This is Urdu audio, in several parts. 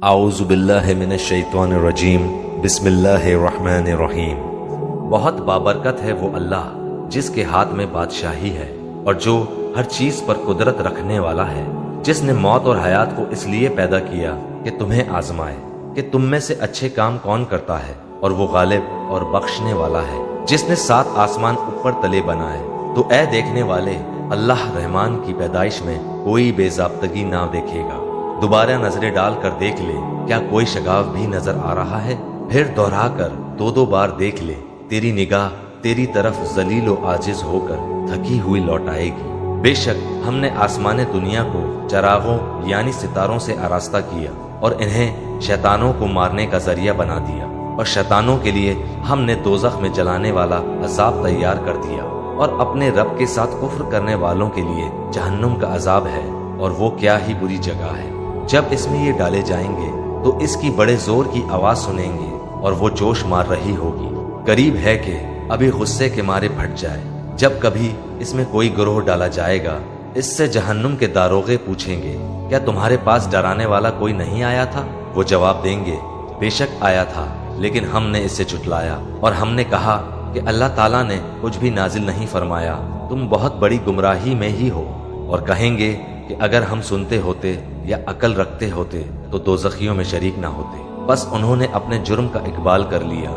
اعوذ باللہ من الشیطان الرجیم بسم اللہ الرحمن الرحیم۔ بہت بابرکت ہے وہ اللہ جس کے ہاتھ میں بادشاہی ہے اور جو ہر چیز پر قدرت رکھنے والا ہے، جس نے موت اور حیات کو اس لیے پیدا کیا کہ تمہیں آزمائے کہ تم میں سے اچھے کام کون کرتا ہے، اور وہ غالب اور بخشنے والا ہے جس نے 7 آسمان اوپر تلے بنائے۔ تو اے دیکھنے والے، اللہ رحمان کی پیدائش میں کوئی بے ضابطگی نہ دیکھے گا۔ دوبارہ نظریں ڈال کر دیکھ لے، کیا کوئی شگاف بھی نظر آ رہا ہے؟ پھر دوہرا کر 2 بار دیکھ لے، تیری نگاہ تیری طرف ذلیل و عاجز ہو کر تھکی ہوئی لوٹ آئے گی۔ بے شک ہم نے آسمان دنیا کو چراغوں یعنی ستاروں سے آراستہ کیا اور انہیں شیطانوں کو مارنے کا ذریعہ بنا دیا، اور شیطانوں کے لیے ہم نے دوزخ میں جلانے والا عذاب تیار کر دیا، اور اپنے رب کے ساتھ کفر کرنے والوں کے لیے جہنم کا عذاب ہے، اور وہ کیا ہی بری جگہ ہے۔ جب اس میں یہ ڈالے جائیں گے تو اس کی بڑے زور کی آواز سنیں گے اور وہ جوش مار رہی ہوگی۔ قریب ہے کہ ابھی غصے کے مارے پھٹ جائے۔ جب کبھی اس میں کوئی گروہ ڈالا جائے گا، اس سے جہنم کے داروغے پوچھیں گے، کیا تمہارے پاس ڈرانے والا کوئی نہیں آیا تھا؟ وہ جواب دیں گے، بے شک آیا تھا، لیکن ہم نے اسے جھٹلایا، اور ہم نے کہا کہ اللہ تعالیٰ نے کچھ بھی نازل نہیں فرمایا، تم بہت بڑی گمراہی میں ہی ہو۔ اور کہیں گے کہ اگر ہم سنتے ہوتے یا عقل رکھتے ہوتے تو دوزخیوں میں شریک نہ ہوتے۔ بس انہوں نے اپنے جرم کا اقبال کر لیا۔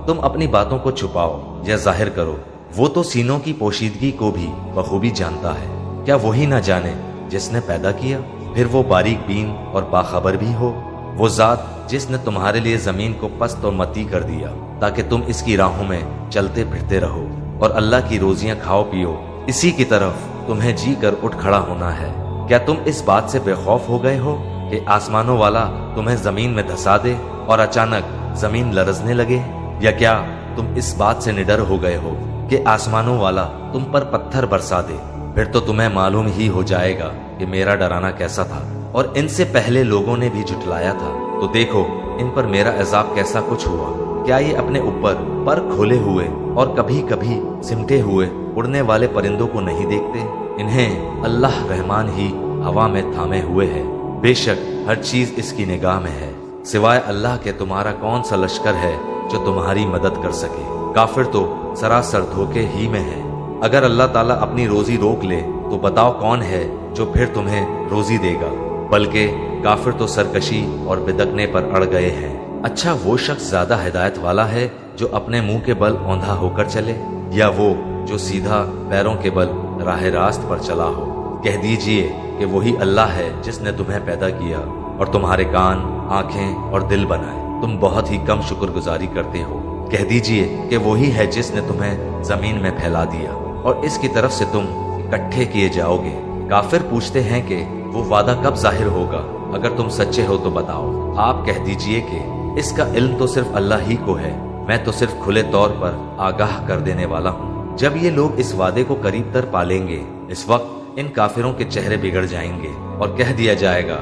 تم اپنی باتوں کو چھپاؤ یا ظاہر کرو، وہ تو سینوں کی پوشیدگی کو بھی بخوبی جانتا ہے۔ کیا وہی نہ جانے جس نے پیدا کیا؟ پھر وہ باریک بین اور باخبر بھی ہو۔ وہ ذات جس نے تمہارے لیے زمین کو پست اور متی کر دیا تاکہ تم اس کی راہوں میں چلتے پھرتے رہو اور اللہ کی روزیاں کھاؤ پیو، اسی کی طرف تمہیں جی کر اٹھ کھڑا ہونا ہے۔ کیا تم اس بات سے بے خوف ہو گئے ہو کہ آسمانوں والا تمہیں زمین میں دھسا دے اور اچانک زمین لرزنے لگے؟ یا کیا تم اس بات سے نڈر ہو گئے ہو کہ آسمانوں والا تم پر پتھر برسا دے؟ پھر تو تمہیں معلوم ہی ہو جائے گا کہ میرا ڈرانا کیسا تھا، اور ان سے پہلے لوگوں نے بھی جھٹلایا تھا، تو دیکھو ان پر میرا عذاب کیسا کچھ ہوا۔ کیا یہ اپنے اوپر پر کھولے ہوئے اور کبھی کبھی سمٹے ہوئے اڑنے والے پرندوں کو نہیں دیکھتے؟ انہیں اللہ رحمان ہی ہوا میں تھامے ہوئے ہے، بے شک ہر چیز اس کی نگاہ میں ہے۔ سوائے اللہ کے تمہارا کون سا لشکر ہے جو تمہاری مدد کر سکے؟ کافر تو سراسر دھوکے ہی میں ہے۔ اگر اللہ تعالیٰ اپنی روزی روک لے تو بتاؤ کون ہے جو پھر تمہیں روزی دے گا؟ بلکہ کافر تو سرکشی اور بدکنے پر اڑ گئے ہیں۔ اچھا وہ شخص زیادہ ہدایت والا ہے جو اپنے منہ کے بل اوندھا ہو کر چلے، یا وہ جو سیدھا پیروں کے بل راہ راست پر چلا ہو؟ کہہ دیجئے کہ وہی اللہ ہے جس نے تمہیں پیدا کیا اور تمہارے کان، آنکھیں اور دل بنائے۔ تم بہت ہی کم شکر گزاری کرتے ہو۔ کہہ دیجئے کہ وہی ہے جس نے تمہیں زمین میں پھیلا دیا اور اس کی طرف سے تم اکٹھے کیے جاؤ گے۔ کافر پوچھتے ہیں کہ وہ وعدہ کب ظاہر ہوگا؟ اگر تم سچے ہو تو بتاؤ۔ آپ کہہ دیجئے کہ اس کا علم تو صرف اللہ ہی کو ہے، میں تو صرف کھلے طور پر آگاہ کر دینے والا ہوں۔ جب یہ لوگ اس وعدے کو قریب تر پالیں گے، اس وقت ان کافروں کے چہرے بگڑ جائیں گے اور کہہ دیا جائے گا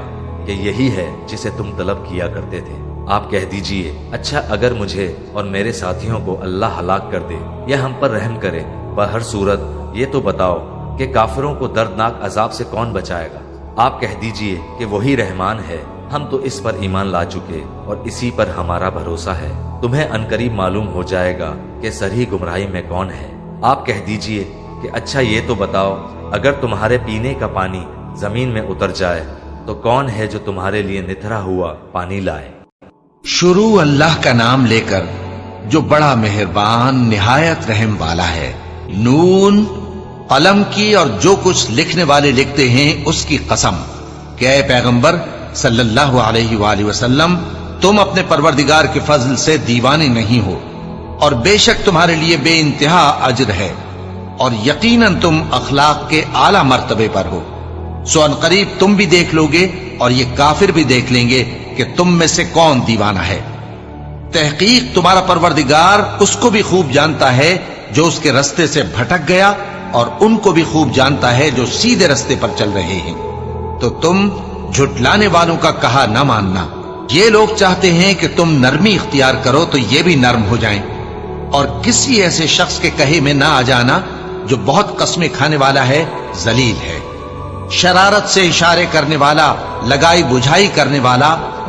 کہ یہی ہے جسے تم طلب کیا کرتے تھے۔ آپ کہہ دیجئے، اچھا اگر مجھے اور میرے ساتھیوں کو اللہ ہلاک کر دے یا ہم پر رحم کرے، بہر صورت یہ تو بتاؤ کہ کافروں کو دردناک عذاب سے کون بچائے گا؟ آپ کہہ دیجئے کہ وہی رحمان ہے، ہم تو اس پر ایمان لا چکے اور اسی پر ہمارا بھروسہ ہے۔ تمہیں عنقریب معلوم ہو جائے گا کہ سرہی گمراہی میں کون ہے۔ آپ کہہ دیجئے کہ اچھا یہ تو بتاؤ، اگر تمہارے پینے کا پانی زمین میں اتر جائے تو کون ہے جو تمہارے لیے نتھرا ہوا پانی لائے؟ شروع اللہ کا نام لے کر جو بڑا مہربان نہایت رحم والا ہے۔ نون، قلم کی اور جو کچھ لکھنے والے لکھتے ہیں اس کی قسم کہ اے پیغمبر صلی اللہ علیہ وآلہ وسلم، تم اپنے پروردگار کے فضل سے دیوانے نہیں ہو، اور بے شک تمہارے لیے بے انتہا اجر ہے، اور یقیناً تم اخلاق کے اعلیٰ مرتبے پر ہو۔ سو ان قریب تم بھی دیکھ لو گے اور یہ کافر بھی دیکھ لیں گے کہ تم میں سے کون دیوانہ ہے۔ تحقیق تمہارا پروردگار اس کو بھی خوب جانتا ہے جو اس کے رستے سے بھٹک گیا، اور ان کو بھی خوب جانتا ہے جو سیدھے رستے پر چل رہے ہیں۔ تو تم جھٹلانے والوں کا کہا نہ ماننا۔ یہ لوگ چاہتے ہیں کہ تم نرمی اختیار کرو تو یہ بھی نرم ہو جائیں، اور کسی ایسے شخص کے کہے میں نہ آ جانا جو بہت قسمیں کھانے والا ہے، ذلیل ہے، شرارت سے اشارے کرنے والا، لگائی بجھائی کرنے والا،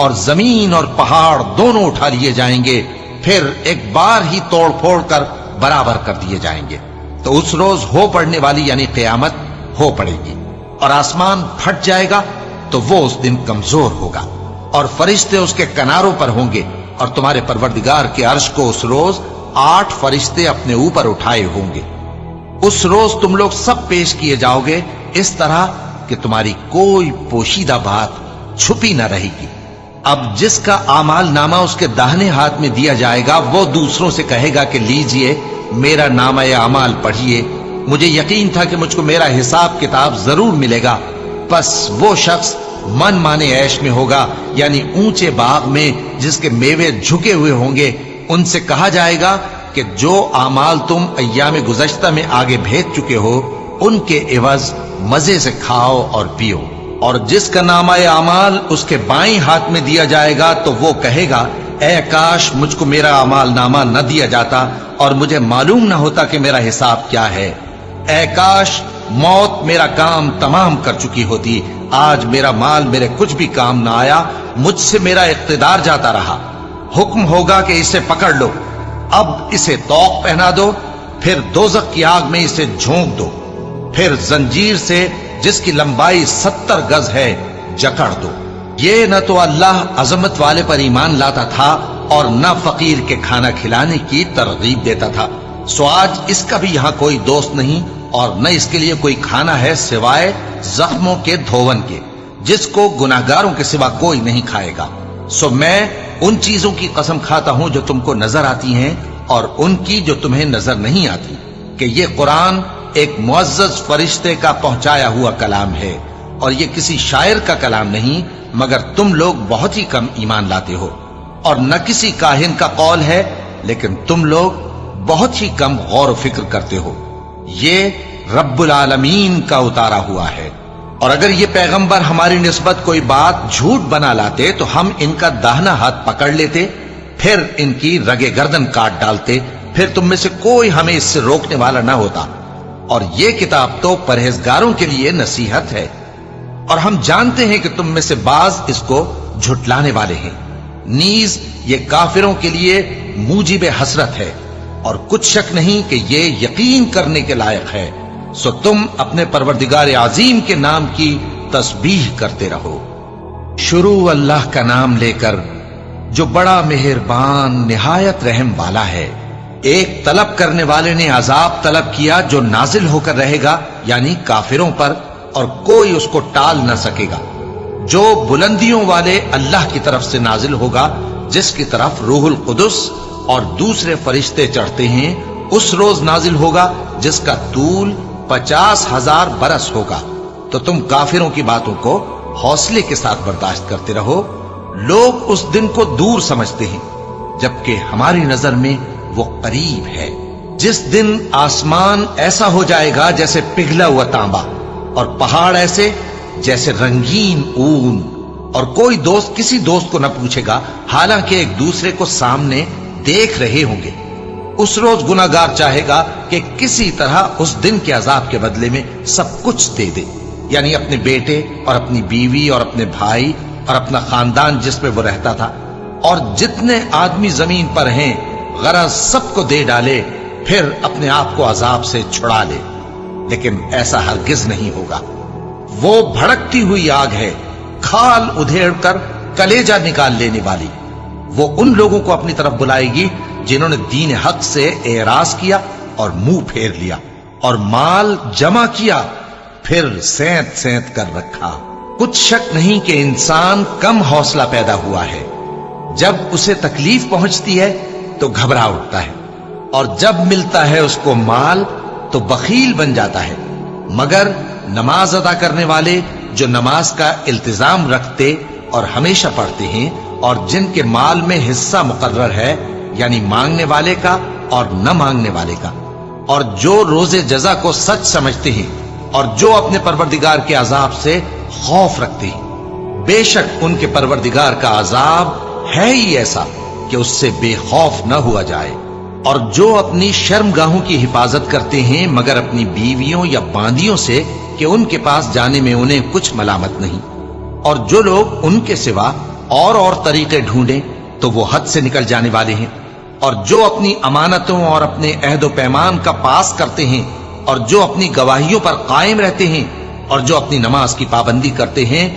اور زمین اور پہاڑ دونوں اٹھا لیے جائیں گے، پھر ایک بار ہی توڑ پھوڑ کر برابر کر دیے جائیں گے۔ تو اس روز ہو پڑنے والی یعنی قیامت ہو پڑے گی، اور آسمان پھٹ جائے گا تو وہ اس دن کمزور ہوگا، اور فرشتے اس کے کناروں پر ہوں گے، اور تمہارے پروردگار کے عرش کو اس روز 8 فرشتے اپنے اوپر اٹھائے ہوں گے۔ اس روز تم لوگ سب پیش کیے جاؤ گے اس طرح کہ تمہاری کوئی پوشیدہ بات چھپی نہ رہے گی۔ اب جس کا اعمال نامہ اس کے داہنے ہاتھ میں دیا جائے گا وہ دوسروں سے کہے گا کہ لیجئے میرا نامہ اعمال پڑھیے، مجھے یقین تھا کہ مجھ کو میرا حساب کتاب ضرور ملے گا۔ پس وہ شخص من مانے عیش میں ہوگا، یعنی اونچے باغ میں جس کے میوے جھکے ہوئے ہوں گے۔ ان سے کہا جائے گا کہ جو اعمال تم ایام گزشتہ میں آگے بھیج چکے ہو ان کے عوض مزے سے کھاؤ اور پیو۔ اور جس کا نامہ اعمال اس کے بائیں ہاتھ میں دیا جائے گا تو وہ کہے گا اے کاش مجھ کو میرا اعمال نامہ نہ دیا جاتا اور مجھے معلوم نہ ہوتا کہ میرا حساب کیا ہے۔ اے کاش موت میرا کام تمام کر چکی ہوتی، آج میرا مال میرے کچھ بھی کام نہ آیا، مجھ سے میرا اقتدار جاتا رہا۔ حکم ہوگا کہ اسے پکڑ لو، اب اسے طوق پہنا دو، پھر دوزخ کی آگ میں اسے جھونک دو، پھر زنجیر سے جس کی لمبائی 70 گز ہے جکڑ دو۔ یہ نہ تو اللہ عظمت والے پر ایمان لاتا تھا اور نہ فقیر کے کھانا کھلانے کی ترغیب دیتا تھا، سو آج اس کا بھی یہاں کوئی دوست نہیں اور نہ اس کے لیے کوئی کھانا ہے سوائے زخموں کے دھون کے، جس کو گناہگاروں کے سوا کوئی نہیں کھائے گا۔ سو میں ان چیزوں کی قسم کھاتا ہوں جو تم کو نظر آتی ہیں اور ان کی جو تمہیں نظر نہیں آتی، کہ یہ قرآن ایک معزز فرشتے کا پہنچایا ہوا کلام ہے، اور یہ کسی شاعر کا کلام نہیں، مگر تم لوگ بہت ہی کم ایمان لاتے ہو، اور نہ کسی کاہن کا قول ہے، لیکن تم لوگ بہت ہی کم غور و فکر کرتے ہو۔ یہ رب العالمین کا اتارا ہوا ہے، اور اگر یہ پیغمبر ہماری نسبت کوئی بات جھوٹ بنا لاتے تو ہم ان کا داہنا ہاتھ پکڑ لیتے، پھر ان کی رگے گردن کاٹ ڈالتے، پھر تم میں سے کوئی ہمیں اس سے روکنے والا نہ ہوتا۔ اور یہ کتاب تو پرہیزگاروں کے لیے نصیحت ہے، اور ہم جانتے ہیں کہ تم میں سے بعض اس کو جھٹلانے والے ہیں، نیز یہ کافروں کے لیے موجب حسرت ہے، اور کچھ شک نہیں کہ یہ یقین کرنے کے لائق ہے۔ سو تم اپنے پروردگار عظیم کے نام کی تسبیح کرتے رہو۔ شروع اللہ کا نام لے کر جو بڑا مہربان نہایت رحم والا ہے۔ ایک طلب کرنے والے نے عذاب طلب کیا جو نازل ہو کر رہے گا، یعنی کافروں پر، اور کوئی اس کو ٹال نہ سکے گا۔ جو بلندیوں والے اللہ کی طرف سے نازل ہوگا، جس کی طرف روح القدس اور دوسرے فرشتے چڑھتے ہیں، اس روز نازل ہوگا جس کا طول 50,000 برس ہوگا۔ تو تم کافروں کی باتوں کو حوصلے کے ساتھ برداشت کرتے رہو۔ لوگ اس دن کو دور سمجھتے ہیں، جبکہ ہماری نظر میں وہ قریب ہے۔ جس دن آسمان ایسا ہو جائے گا جیسے پگھلا ہوا تانبا، اور پہاڑ ایسے جیسے رنگین اون، اور کوئی دوست کسی دوست کو نہ پوچھے گا، حالانکہ ایک دوسرے کو سامنے دیکھ رہے ہوں گے۔ اس روز گناہگار چاہے گا کہ کسی طرح اس دن کے عذاب کے بدلے میں سب کچھ دے دے، یعنی اپنے بیٹے اور اپنی بیوی اور اپنے بھائی اور اپنا خاندان جس میں وہ رہتا تھا، اور جتنے آدمی زمین پر ہیں غرض سب کو دے ڈالے، پھر اپنے آپ کو عذاب سے چھڑا لے۔ لیکن ایسا ہرگز نہیں ہوگا۔ وہ بھڑکتی ہوئی آگ ہے، کھال ادھیڑ کر کلیجہ نکال لینے والی۔ وہ ان لوگوں کو اپنی طرف بلائے گی جنہوں نے دین حق سے اعراض کیا اور منہ پھیر لیا، اور مال جمع کیا پھر سینت سینت کر رکھا۔ کچھ شک نہیں کہ انسان کم حوصلہ پیدا ہوا ہے۔ جب اسے تکلیف پہنچتی ہے تو گھبرا اٹھتا ہے، اور جب ملتا ہے اس کو مال تو بخیل بن جاتا ہے۔ مگر نماز ادا کرنے والے جو نماز کا التزام رکھتے اور ہمیشہ پڑھتے ہیں، اور جن کے مال میں حصہ مقرر ہے، یعنی مانگنے والے کا اور نہ مانگنے والے کا، اور جو روز جزا کو سچ سمجھتے ہیں، اور جو اپنے پروردگار کے عذاب سے خوف رکھتے ہیں، بے شک ان کے پروردگار کا عذاب ہے ہی ایسا کہ اس سے بے خوف نہ ہوا جائے۔ اور جو اپنی شرمگاہوں کی حفاظت کرتے ہیں مگر اپنی بیویوں یا باندیوں سے کہ ان کے پاس جانے میں انہیں کچھ ملامت نہیں، اور جو لوگ ان کے سوا اور طریقے ڈھونڈیں تو وہ حد سے نکل جانے والے ہیں، اور جو اپنی امانتوں اور اپنے عہد و پیمان کا پاس کرتے ہیں، اور جو اپنی گواہیوں پر قائم رہتے ہیں، اور جو اپنی نماز کی پابندی کرتے ہیں،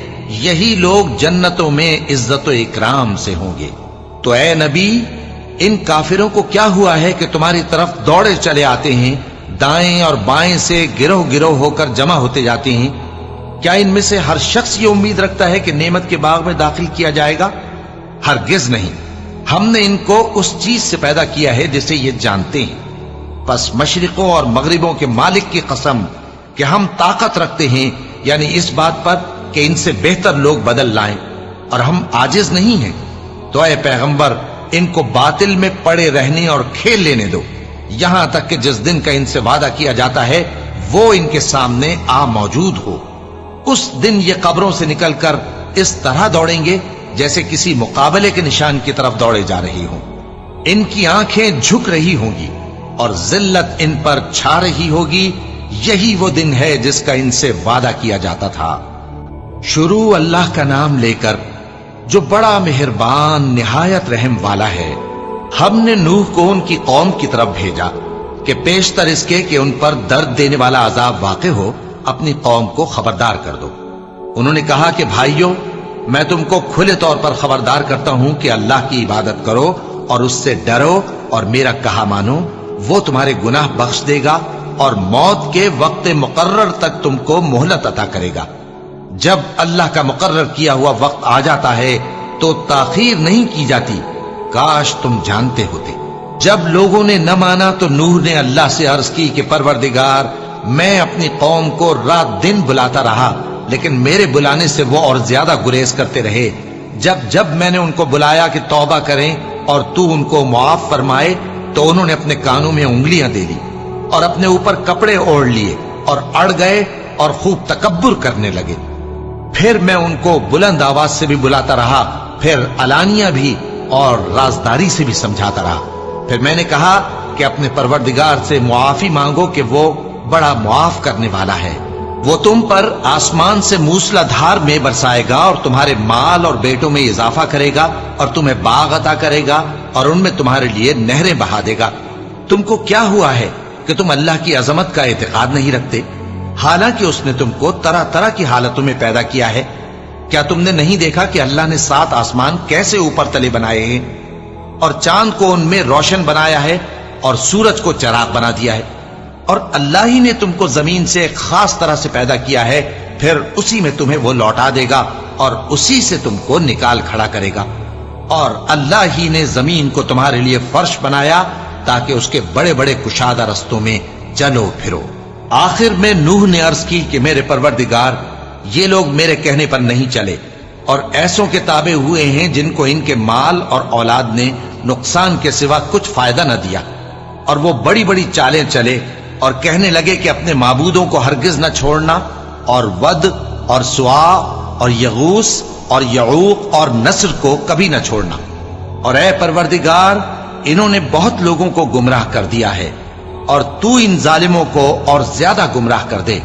یہی لوگ جنتوں میں عزت و اکرام سے ہوں گے۔ تو اے نبی، ان کافروں کو کیا ہوا ہے کہ تمہاری طرف دوڑے چلے آتے ہیں، دائیں اور بائیں سے گروہ گروہ ہو کر جمع ہوتے جاتے ہیں؟ کیا ان میں سے ہر شخص یہ امید رکھتا ہے کہ نعمت کے باغ میں داخل کیا جائے گا؟ ہرگز نہیں۔ ہم نے ان کو اس چیز سے پیدا کیا ہے جسے یہ جانتے ہیں۔ پس مشرقوں اور مغربوں کے مالک کی قسم کہ ہم طاقت رکھتے ہیں، یعنی اس بات پر کہ ان سے بہتر لوگ بدل لائیں، اور ہم عاجز نہیں ہیں۔ تو اے پیغمبر، ان کو باطل میں پڑے رہنے اور کھیل لینے دو، یہاں تک کہ جس دن کا ان سے وعدہ کیا جاتا ہے وہ ان کے سامنے آ موجود ہو۔ اس دن یہ قبروں سے نکل کر اس طرح دوڑیں گے جیسے کسی مقابلے کے نشان کی طرف دوڑے جا رہی ہوں۔ ان کی آنکھیں جھک رہی ہوں گی اور ذلت ان پر چھا رہی ہوگی۔ یہی وہ دن ہے جس کا ان سے وعدہ کیا جاتا تھا۔ شروع اللہ کا نام لے کر جو بڑا مہربان نہایت رحم والا ہے۔ ہم نے نوح کو ان کی قوم کی طرف بھیجا کہ پیشتر اس کے کہ ان پر درد دینے والا عذاب واقع ہو، اپنی قوم کو خبردار کر دو۔ انہوں نے کہا کہ بھائیو، میں تم کو کھلے طور پر خبردار کرتا ہوں کہ اللہ کی عبادت کرو اور اس سے ڈرو اور میرا کہا مانو، وہ تمہارے گناہ بخش دے گا اور موت کے وقت مقرر تک تم کو مہلت عطا کرے گا۔ جب اللہ کا مقرر کیا ہوا وقت آ جاتا ہے تو تاخیر نہیں کی جاتی، کاش تم جانتے ہوتے۔ جب لوگوں نے نہ مانا تو نوح نے اللہ سے عرض کی کہ پروردگار، میں اپنی قوم کو رات دن بلاتا رہا، لیکن میرے بلانے سے وہ اور زیادہ گریز کرتے رہے۔ جب میں نے ان کو بلایا کہ توبہ کریں اور تو ان کو معاف فرمائے تو انہوں نے اپنے کانوں میں انگلیاں دے لی اور اپنے اوپر کپڑے اوڑھ لیے اور اڑ گئے اور خوب تکبر کرنے لگے۔ پھر میں ان کو بلند آواز سے بھی بلاتا رہا، پھر علانیہ بھی اور رازداری سے بھی سمجھاتا رہا۔ پھر میں نے کہا کہ اپنے پروردگار سے معافی مانگو کہ وہ بڑا معاف کرنے والا ہے، وہ تم پر آسمان سے موسلا دھار میں برسائے گا اور تمہارے مال اور بیٹوں میں اضافہ کرے گا اور تمہیں باغ عطا کرے گا اور ان میں تمہارے لیے نہریں بہا دے گا۔ تم کو کیا ہوا ہے کہ تم اللہ کی عظمت کا اعتقاد نہیں رکھتے، حالانکہ اس نے تم کو طرح طرح کی حالتوں میں پیدا کیا ہے؟ کیا تم نے نہیں دیکھا کہ اللہ نے 7 آسمان کیسے اوپر تلے بنائے ہیں اور چاند کو ان میں روشن بنایا ہے اور سورج کو چراغ بنا دیا ہے؟ اور اللہ ہی نے تم کو زمین سے ایک خاص طرح سے پیدا کیا ہے، پھر اسی میں تمہیں وہ لوٹا دے گا اور اسی سے تم کو نکال کھڑا کرے گا۔ اور اللہ ہی نے زمین کو تمہارے لیے فرش بنایا تاکہ اس کے بڑے بڑے کشادہ رستوں میں چلو پھرو۔ آخر میں نوح نے عرض کی کہ میرے پروردگار، یہ لوگ میرے کہنے پر نہیں چلے اور ایسوں کے تابع ہوئے ہیں جن کو ان کے مال اور اولاد نے نقصان کے سوا کچھ فائدہ نہ دیا، اور وہ بڑی بڑی چالیں چلے اور کہنے لگے کہ اپنے معبودوں کو ہرگز نہ چھوڑنا، اور ود اور سوا اور یغوث اور یعوق اور نصر کو کبھی نہ چھوڑنا۔ اور اے پروردگار، انہوں نے بہت لوگوں کو گمراہ کر دیا ہے، اور تو ان ظالموں کو اور زیادہ گمراہ کر دے۔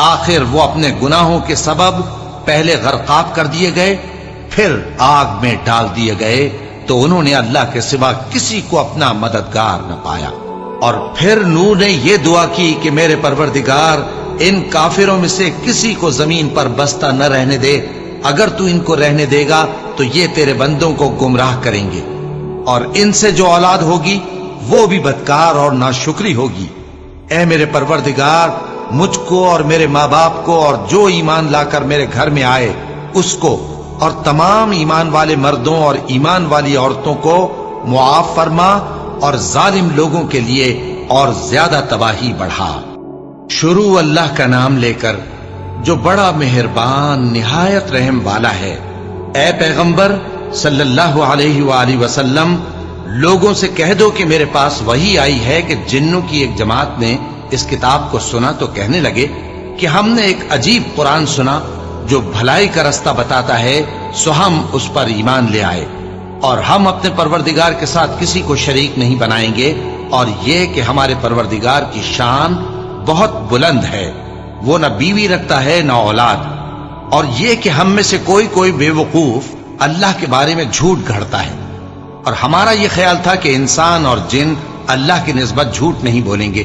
آخر وہ اپنے گناہوں کے سبب پہلے غرقاب کر دیے گئے، پھر آگ میں ڈال دیے گئے، تو انہوں نے اللہ کے سوا کسی کو اپنا مددگار نہ پایا۔ اور پھر نوح نے یہ دعا کی کہ میرے پروردگار، ان کافروں میں سے کسی کو زمین پر بستہ نہ رہنے دے، اگر تو ان کو رہنے دے گا تو یہ تیرے بندوں کو گمراہ کریں گے، اور ان سے جو اولاد ہوگی وہ بھی بدکار اور ناشکری ہوگی۔ اے میرے پروردگار، مجھ کو اور میرے ماں باپ کو اور جو ایمان لا کر میرے گھر میں آئے اس کو اور تمام ایمان والے مردوں اور ایمان والی عورتوں کو معاف فرما، اور ظالم لوگوں کے لیے اور زیادہ تباہی بڑھا۔ شروع اللہ کا نام لے کر جو بڑا مہربان نہایت رحم والا ہے۔ اے پیغمبر صلی اللہ علیہ وآلہ وسلم، لوگوں سے کہہ دو کہ میرے پاس وحی آئی ہے کہ جنوں کی ایک جماعت نے اس کتاب کو سنا تو کہنے لگے کہ ہم نے ایک عجیب قرآن سنا جو بھلائی کا رستہ بتاتا ہے، سو ہم اس پر ایمان لے آئے، اور ہم اپنے پروردگار کے ساتھ کسی کو شریک نہیں بنائیں گے، اور یہ کہ ہمارے پروردگار کی شان بہت بلند ہے، وہ نہ بیوی رکھتا ہے نہ اولاد، اور یہ کہ ہم میں سے کوئی بے وقوف اللہ کے بارے میں جھوٹ گھڑتا ہے، اور ہمارا یہ خیال تھا کہ انسان اور جن اللہ کی نسبت جھوٹ نہیں بولیں گے،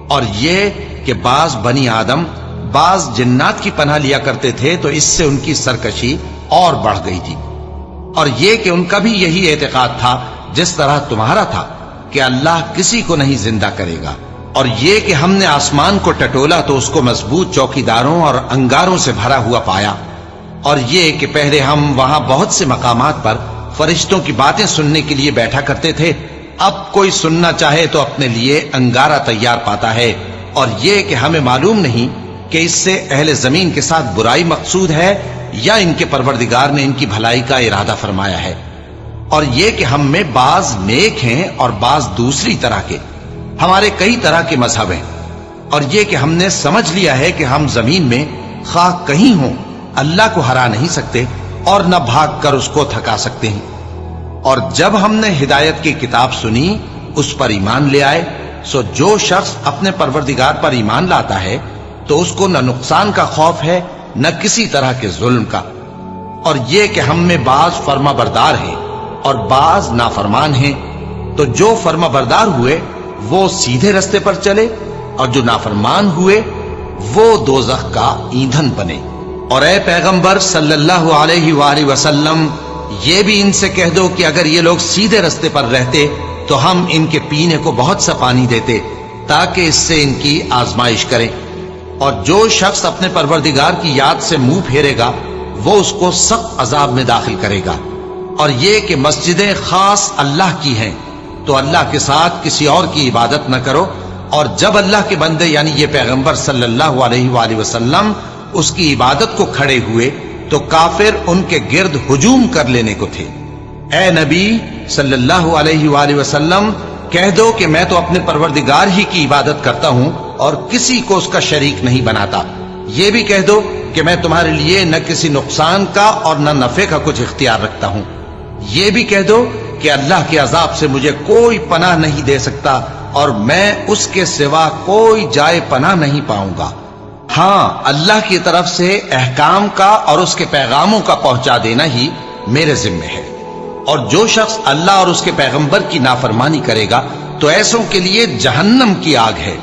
اور یہ کہ بعض بنی آدم بعض جنات کی پناہ لیا کرتے تھے تو اس سے ان کی سرکشی اور بڑھ گئی تھی، اور یہ کہ ان کا بھی یہی اعتقاد تھا جس طرح تمہارا تھا کہ اللہ کسی کو نہیں زندہ کرے گا، اور یہ کہ ہم نے آسمان کو ٹٹولا تو اس کو مضبوط چوکیداروں اور انگاروں سے بھرا ہوا پایا، اور یہ کہ پہلے ہم وہاں بہت سے مقامات پر فرشتوں کی باتیں سننے کے لیے بیٹھا کرتے تھے، اب کوئی سننا چاہے تو اپنے لیے انگارہ تیار پاتا ہے، اور یہ کہ ہمیں معلوم نہیں کہ اس سے اہل زمین کے ساتھ برائی مقصود ہے یا ان کے پروردگار نے ان کی بھلائی کا ارادہ فرمایا ہے، اور یہ کہ ہم میں بعض نیک ہیں اور بعض دوسری طرح کے، ہمارے کئی طرح کے مذہب ہیں، اور یہ کہ ہم نے سمجھ لیا ہے کہ ہم زمین میں خواہ کہیں ہوں اللہ کو ہرا نہیں سکتے اور نہ بھاگ کر اس کو تھکا سکتے ہیں، اور جب ہم نے ہدایت کی کتاب سنی اس پر ایمان لے آئے، سو جو شخص اپنے پروردگار پر ایمان لاتا ہے تو اس کو نہ نقصان کا خوف ہے نہ کسی طرح کے ظلم کا، اور یہ کہ ہم میں بعض فرما بردار ہیں اور بعض نافرمان ہیں، تو جو فرما بردار ہوئے وہ سیدھے رستے پر چلے، اور جو نافرمان ہوئے وہ دوزخ کا ایندھن بنے۔ اور اے پیغمبر صلی اللہ علیہ وآلہ وسلم، یہ بھی ان سے کہہ دو کہ اگر یہ لوگ سیدھے رستے پر رہتے تو ہم ان کے پینے کو بہت سا پانی دیتے تاکہ اس سے ان کی آزمائش کریں، اور جو شخص اپنے پروردگار کی یاد سے منہ پھیرے گا وہ اس کو سخت عذاب میں داخل کرے گا، اور یہ کہ مسجدیں خاص اللہ کی ہیں تو اللہ کے ساتھ کسی اور کی عبادت نہ کرو، اور جب اللہ کے بندے یعنی یہ پیغمبر صلی اللہ علیہ وآلہ وسلم اس کی عبادت کو کھڑے ہوئے تو کافر ان کے گرد ہجوم کر لینے کو تھے۔ اے نبی صلی اللہ علیہ وآلہ وسلم، کہہ دو کہ میں تو اپنے پروردگار ہی کی عبادت کرتا ہوں اور کسی کو اس کا شریک نہیں بناتا، یہ بھی کہہ دو کہ میں تمہارے لیے نہ کسی نقصان کا اور نہ نفع کا کچھ اختیار رکھتا ہوں، یہ بھی کہہ دو کہ اللہ کے عذاب سے مجھے کوئی پناہ نہیں دے سکتا اور میں اس کے سوا کوئی جائے پناہ نہیں پاؤں گا، ہاں اللہ کی طرف سے احکام کا اور اس کے پیغاموں کا پہنچا دینا ہی میرے ذمہ ہے، اور جو شخص اللہ اور اس کے پیغمبر کی نافرمانی کرے گا تو ایسوں کے لیے جہنم کی آگ ہے،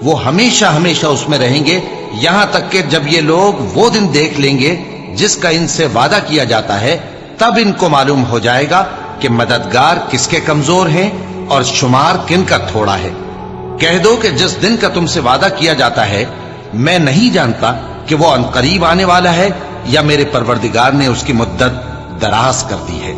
وہ ہمیشہ ہمیشہ اس میں رہیں گے، یہاں تک کہ جب یہ لوگ وہ دن دیکھ لیں گے جس کا ان سے وعدہ کیا جاتا ہے، تب ان کو معلوم ہو جائے گا کہ مددگار کس کے کمزور ہیں اور شمار کن کا تھوڑا ہے۔ کہہ دو کہ جس دن کا تم سے وعدہ کیا جاتا ہے میں نہیں جانتا کہ وہ عنقریب آنے والا ہے یا میرے پروردگار نے اس کی مدت دراز کر دی ہے،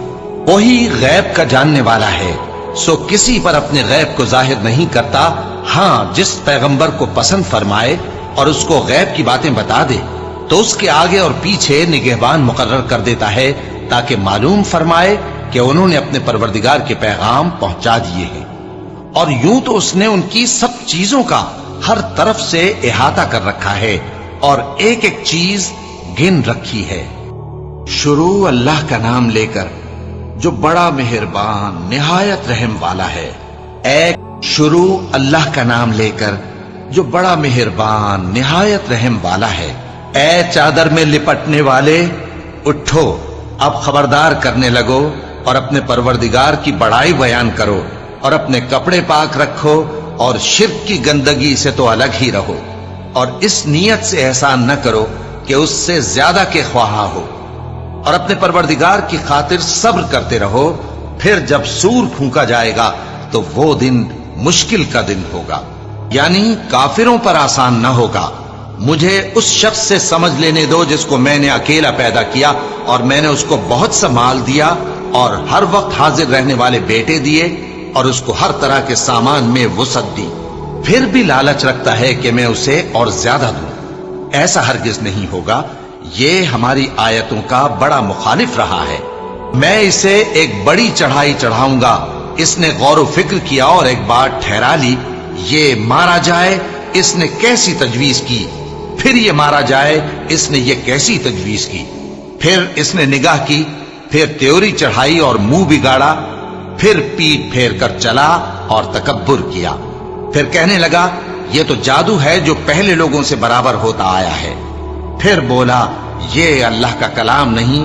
وہی غیب کا جاننے والا ہے، سو کسی پر اپنے غیب کو ظاہر نہیں کرتا، ہاں جس پیغمبر کو پسند فرمائے اور اس کو غیب کی باتیں بتا دے تو اس کے آگے اور پیچھے نگہبان مقرر کر دیتا ہے تاکہ معلوم فرمائے کہ انہوں نے اپنے پروردگار کے پیغام پہنچا دیے ہیں، اور یوں تو اس نے ان کی سب چیزوں کا ہر طرف سے احاطہ کر رکھا ہے اور ایک ایک چیز گن رکھی ہے۔ شروع اللہ کا نام لے کر جو بڑا مہربان نہایت رحم والا ہے، شروع اللہ کا نام لے کر جو بڑا مہربان نہایت رحم والا ہے۔ اے چادر میں لپٹنے والے، اٹھو، اب خبردار کرنے لگو اور اپنے پروردگار کی بڑائی بیان کرو، اور اپنے کپڑے پاک رکھو اور شرک کی گندگی سے تو الگ ہی رہو، اور اس نیت سے احسان نہ کرو کہ اس سے زیادہ کے خواہاں ہو، اور اپنے پروردگار کی خاطر صبر کرتے رہو، پھر جب سور پھونکا جائے گا تو وہ دن مشکل کا دن ہوگا، یعنی کافروں پر آسان نہ ہوگا۔ مجھے اس شخص سے سمجھ لینے دو جس کو میں نے اکیلا پیدا کیا اور میں نے اس کو بہت سا مال دیا اور ہر وقت حاضر رہنے والے بیٹے دیے اور اس کو ہر طرح کے سامان میں وسعت دی، پھر بھی لالچ رکھتا ہے کہ میں اسے اور زیادہ دوں، ایسا ہرگز نہیں ہوگا، یہ ہماری آیتوں کا بڑا مخالف رہا ہے، میں اسے ایک بڑی چڑھائی چڑھاؤں گا، اس نے غور و فکر کیا اور ایک بات ٹھہرا لی، یہ مارا جائے، اس نے کیسی تجویز کی، پھر یہ مارا جائے، اس نے یہ کیسی تجویز کی، پھر اس نے نگاہ کی، پھر تیوری چڑھائی اور منہ بگاڑا، پھر پیٹ پھیر کر چلا اور تکبر کیا، پھر کہنے لگا یہ تو جادو ہے جو پہلے لوگوں سے برابر ہوتا آیا ہے، پھر بولا یہ اللہ کا کلام نہیں